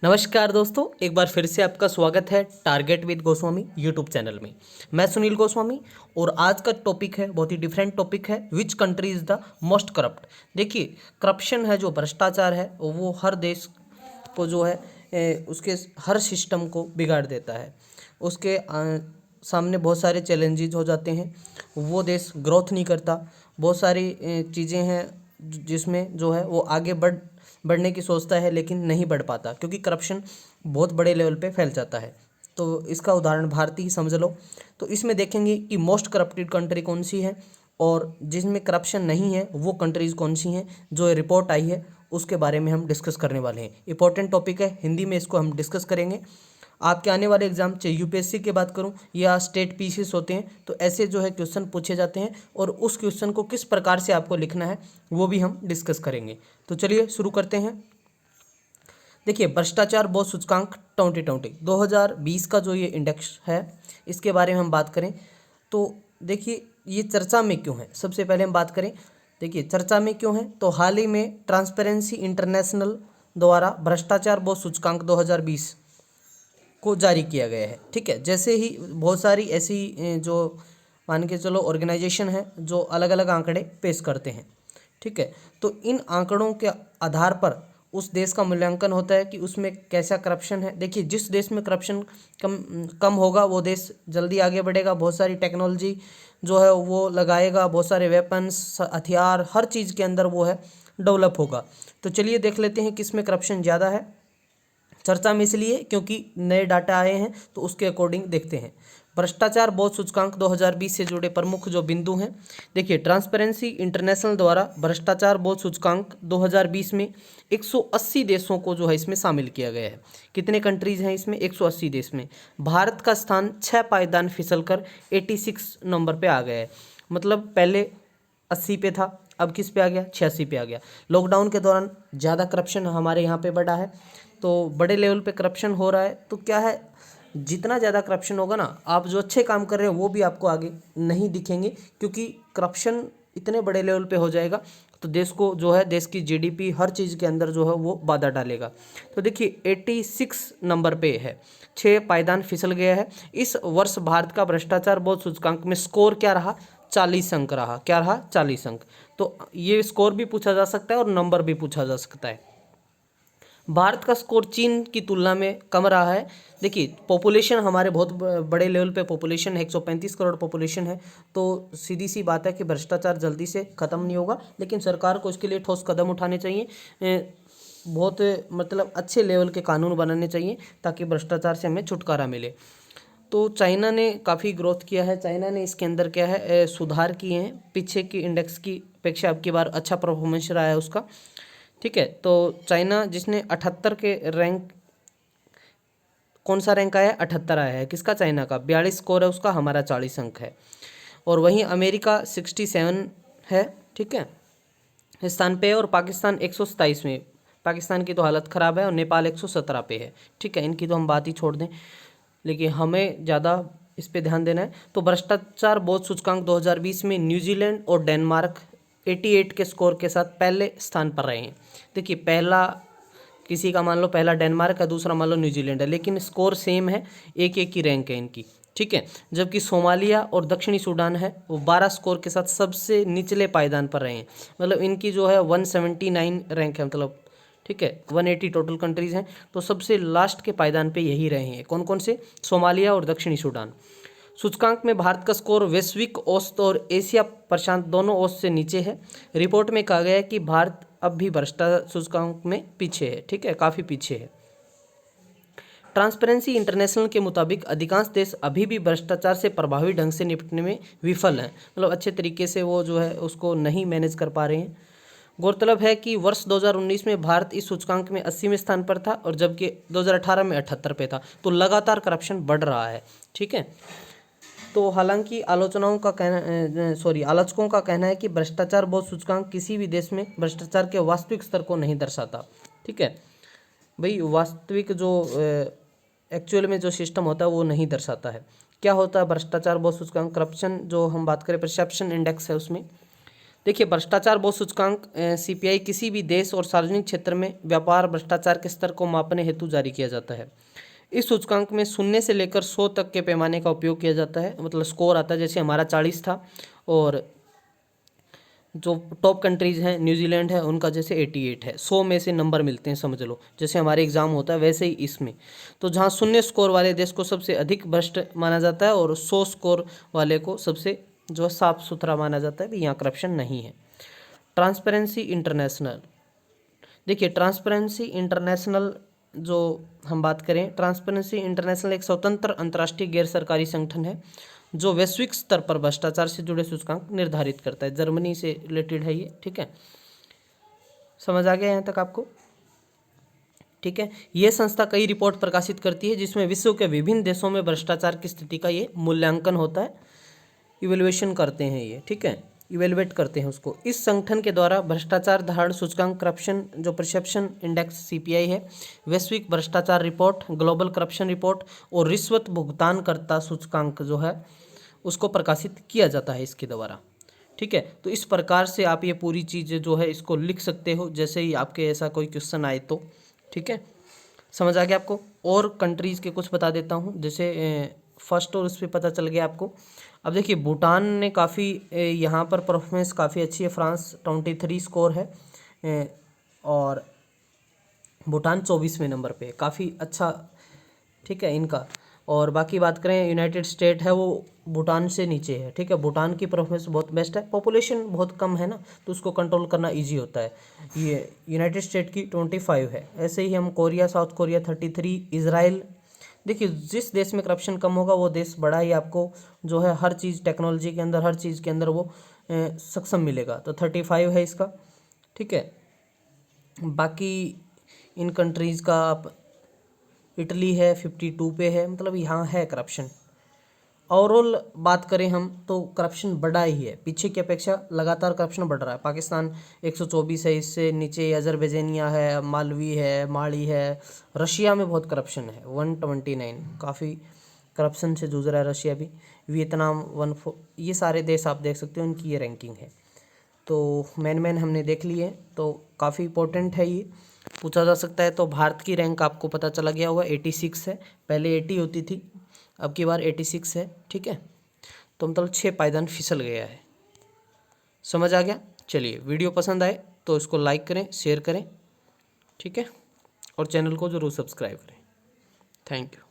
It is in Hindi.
नमस्कार दोस्तों, एक बार फिर से आपका स्वागत है target with Goswami YouTube channel में। मैं सुनील गोस्वामी और आज का टॉपिक है बहुत ही डिफरेंट टॉपिक है, which country is the most corrupt. देखिए, करप्शन है जो भ्रष्टाचार है वो हर देश को जो है उसके हर सिस्टम को बिगाड़ देता है। उसके सामने बहुत सारे चैलेंजेस हो जाते हैं, वो देश ग्रोथ नहीं करता। बहुत सारी चीज़ें हैं जिसमें जो है वो आगे बढ़ने की सोचता है लेकिन नहीं बढ़ पाता, क्योंकि करप्शन बहुत बड़े लेवल पे फैल जाता है। तो इसका उदाहरण भारत ही समझ लो। तो इसमें देखेंगे कि मोस्ट करप्टेड कंट्री कौन सी है और जिसमें करप्शन नहीं है वो कंट्रीज़ कौन सी हैं। जो रिपोर्ट आई है उसके बारे में हम डिस्कस करने वाले हैं। इंपॉर्टेंट टॉपिक है, हिंदी में इसको हम डिस्कस करेंगे। आपके आने वाले एग्जाम, चाहे यूपीएससी की बात करूं या स्टेट पीसीएस होते हैं, तो ऐसे जो है क्वेश्चन पूछे जाते हैं और उस क्वेश्चन को किस प्रकार से आपको लिखना है वो भी हम डिस्कस करेंगे। तो चलिए शुरू करते हैं। देखिए, भ्रष्टाचार बोध सूचकांक 2020 का जो ये इंडेक्स है, इसके बारे में हम बात करें तो देखिए ये चर्चा में क्यों है। सबसे पहले हम बात करें, देखिए चर्चा में क्यों है, तो हाल ही में ट्रांसपेरेंसी इंटरनेशनल द्वारा भ्रष्टाचार बोध सूचकांक 2020 को जारी किया गया है। ठीक है, जैसे ही बहुत सारी ऐसी जो मान के चलो ऑर्गेनाइजेशन है जो अलग अलग आंकड़े पेश करते हैं। ठीक है, तो इन आंकड़ों के आधार पर उस देश का मूल्यांकन होता है कि उसमें कैसा करप्शन है। देखिए, जिस देश में करप्शन कम होगा वो देश जल्दी आगे बढ़ेगा, बहुत सारी टेक्नोलॉजी जो है वो लगाएगा, बहुत सारे वेपन्स, हथियार, हर चीज़ के अंदर वो है डेवलप होगा। तो चलिए देख लेते हैं किस में करप्शन ज़्यादा है। चर्चा में इसलिए क्योंकि नए डाटा आए हैं तो उसके अकॉर्डिंग देखते हैं। भ्रष्टाचार बोध सूचकांक 2020 से जुड़े प्रमुख जो बिंदु हैं, देखिए ट्रांसपेरेंसी इंटरनेशनल द्वारा भ्रष्टाचार बोध सूचकांक 2020 में 180 देशों को जो है इसमें शामिल किया गया है। कितने कंट्रीज हैं इसमें? 180 देश में भारत का स्थान 6 पायदान फिसलकर 86 नंबर पे आ गया है। मतलब पहले 80 पे था, अब किस पे आ गया? 86 पे आ गया। लॉकडाउन के दौरान ज़्यादा करप्शन हमारे यहाँ पे बढ़ा है, तो बड़े लेवल पे करप्शन हो रहा है। तो क्या है, जितना ज़्यादा करप्शन होगा ना, आप जो अच्छे काम कर रहे हो वो भी आपको आगे नहीं दिखेंगे, क्योंकि करप्शन इतने बड़े लेवल पे हो जाएगा तो देश को जो है, देश की जीडीपी हर चीज़ के अंदर जो है वो बाधा डालेगा। तो देखिए 86 नंबर पे है, 6 पायदान फिसल गया है। इस वर्ष भारत का भ्रष्टाचार बोध सूचकांक में स्कोर क्या रहा? 40 अंक रहा। क्या रहा? 40 अंक। तो ये स्कोर भी पूछा जा सकता है और नंबर भी पूछा जा सकता है। भारत का स्कोर चीन की तुलना में कम रहा है। देखिए, पॉपुलेशन हमारे बहुत बड़े लेवल पे पॉपुलेशन है, 135 करोड़ पॉपुलेशन है। तो सीधी सी बात है कि भ्रष्टाचार जल्दी से ख़त्म नहीं होगा, लेकिन सरकार को इसके लिए ठोस कदम उठाने चाहिए। बहुत मतलब अच्छे लेवल के कानून बनाने चाहिए ताकि भ्रष्टाचार से हमें छुटकारा मिले। तो चाइना ने काफ़ी ग्रोथ किया है। चाइना ने इसके अंदर क्या है, सुधार किए हैं। पीछे की इंडेक्स की अपेक्षा अब की बार अच्छा परफॉर्मेंस रहा है उसका। ठीक है, तो चाइना जिसने 78 के रैंक, कौन सा रैंक आया है? 78 आया है। किसका? चाइना का। 42 स्कोर है उसका, हमारा 40 अंक है। और वहीं अमेरिका 67 है, ठीक है, इस स्थान पे है। और पाकिस्तान 127 में, पाकिस्तान की तो हालत ख़राब है। और नेपाल 117 पे है। ठीक है, इनकी तो हम बात ही छोड़ दें, लेकिन हमें ज़्यादा इस पे ध्यान देना है। तो भ्रष्टाचार बोध सूचकांक 2020 में न्यूजीलैंड और डेनमार्क 88 के स्कोर के साथ पहले स्थान पर रहे हैं। देखिए, पहला किसी का मान लो पहला डेनमार्क है, दूसरा मान लो न्यूजीलैंड है, लेकिन स्कोर सेम है, एक एक की रैंक है इनकी। ठीक है, जबकि सोमालिया और दक्षिणी सूडान है वो 12 स्कोर के साथ सबसे निचले पायदान पर रहे हैं। मतलब इनकी जो है 179 रैंक है, मतलब ठीक है 180 टोटल कंट्रीज़ हैं, तो सबसे लास्ट के पायदान पे यही रहे हैं। कौन कौन से? सोमालिया और दक्षिणी सूडान। सूचकांक में भारत का स्कोर वैश्विक औसत और एशिया प्रशांत दोनों औसत से नीचे है। रिपोर्ट में कहा गया है कि भारत अब भी भ्रष्टाचार सूचकांक में पीछे है। ठीक है, काफ़ी पीछे है। ट्रांसपेरेंसी इंटरनेशनल के मुताबिक अधिकांश देश अभी भी भ्रष्टाचार से प्रभावी ढंग से निपटने में विफल हैं। मतलब अच्छे तरीके से वो जो है उसको नहीं मैनेज कर पा रहे हैं। गौरतलब है कि वर्ष 2019 में भारत इस सूचकांक में 80वें स्थान पर था, और जबकि 2018 में 78 पे था। तो लगातार करप्शन बढ़ रहा है। ठीक है, तो हालांकि आलोचकों का कहना है कि भ्रष्टाचार बोध सूचकांक किसी भी देश में भ्रष्टाचार के वास्तविक स्तर को नहीं दर्शाता। ठीक है भाई, वास्तविक जो एक्चुअल में जो सिस्टम होता है वो नहीं दर्शाता है। क्या होता है भ्रष्टाचार बोध सूचकांक? करप्शन जो हम बात करें, परसेप्शन इंडेक्स है उसमें। देखिए भ्रष्टाचार बोध सूचकांक सीपीआई किसी भी देश और सार्वजनिक क्षेत्र में व्यापार भ्रष्टाचार के स्तर को मापने हेतु जारी किया जाता है। इस सूचकांक में 0 से लेकर 100 तक के पैमाने का उपयोग किया जाता है, मतलब स्कोर आता है। जैसे हमारा 40 था और जो टॉप कंट्रीज हैं न्यूजीलैंड है उनका जैसे 88 है। 100 में से नंबर मिलते हैं, समझ लो जैसे हमारे एग्जाम होता है वैसे ही इसमें। तो जहाँ 0 स्कोर वाले देश को सबसे अधिक भ्रष्ट माना जाता है और 100 स्कोर वाले को सबसे जो है साफ सुथरा माना जाता है, भी यहाँ करप्शन नहीं है। ट्रांसपेरेंसी इंटरनेशनल, देखिए ट्रांसपेरेंसी इंटरनेशनल जो हम बात करें, ट्रांसपेरेंसी इंटरनेशनल एक स्वतंत्र अंतर्राष्ट्रीय गैर सरकारी संगठन है जो वैश्विक स्तर पर भ्रष्टाचार से जुड़े सूचकांक निर्धारित करता है। जर्मनी से रिलेटेड है ये, ठीक है। समझ आ गया यहाँ तक आपको? ठीक है। ये संस्था कई रिपोर्ट प्रकाशित करती है जिसमें विश्व के विभिन्न देशों में भ्रष्टाचार की स्थिति का ये मूल्यांकन होता है, इवेल्युएशन करते हैं ये, ठीक है, इवेलुएट करते हैं उसको। इस संगठन के द्वारा भ्रष्टाचार धारण सूचकांक, करप्शन जो परसेप्शन इंडेक्स सीपीआई है, वैश्विक भ्रष्टाचार रिपोर्ट, ग्लोबल करप्शन रिपोर्ट और रिश्वत भुगतानकर्ता सूचकांक जो है उसको प्रकाशित किया जाता है इसके द्वारा, ठीक है। तो इस प्रकार से आप ये पूरी चीज़ें जो है इसको लिख सकते हो जैसे ही आपके ऐसा कोई क्वेश्चन आए तो, ठीक है। समझ आ गया आपको? और कंट्रीज़ के कुछ बता देता हूँ, जैसे फर्स्ट और उस पर पता चल गया आपको। अब देखिए भूटान ने काफ़ी यहाँ पर परफॉर्मेंस काफ़ी अच्छी है। फ्रांस 23 स्कोर है और भूटान 24वें नंबर पे, काफ़ी अच्छा, ठीक है इनका। और बाकी बात करें यूनाइटेड स्टेट है वो भूटान से नीचे है, ठीक है। भूटान की परफॉर्मेंस बहुत बेस्ट है, पॉपुलेशन बहुत कम है ना तो उसको कंट्रोल करना इजी होता है। ये यूनाइटेड स्टेट की 25 है। ऐसे ही हम कोरिया, साउथ कोरिया 33, इजराइल। देखिए जिस देश में करप्शन कम होगा वो देश बड़ा ही आपको जो है हर चीज़ टेक्नोलॉजी के अंदर, हर चीज़ के अंदर वो सक्षम मिलेगा। तो 35 है इसका, ठीक है। बाकी इन कंट्रीज़ का आप इटली है 52 पे है, मतलब यहाँ है करप्शन। ओवरऑल बात करें हम तो करप्शन बढ़ा ही है, पीछे की अपेक्षा लगातार करप्शन बढ़ रहा है। पाकिस्तान 124 है, इससे नीचे अजरबैजानिया है, मालवी है, माली है। रशिया में बहुत करप्शन है 129, काफ़ी करप्शन से जूझ रहा है रशिया भी। वियतनाम 14, ये सारे देश आप देख सकते हो, इनकी ये रैंकिंग है। तो मैन हमने देख लिए, तो काफ़ी इंपॉर्टेंट है ये, पूछा जा सकता है। तो भारत की रैंक आपको पता चला गया होगा 86 है, पहले 80 होती थी, अब की बार 86 है, ठीक है। तो मतलब 6 पायदान फिसल गया है। समझ आ गया? चलिए वीडियो पसंद आए तो इसको लाइक करें, शेयर करें, ठीक है, और चैनल को ज़रूर सब्सक्राइब करें। Thank you.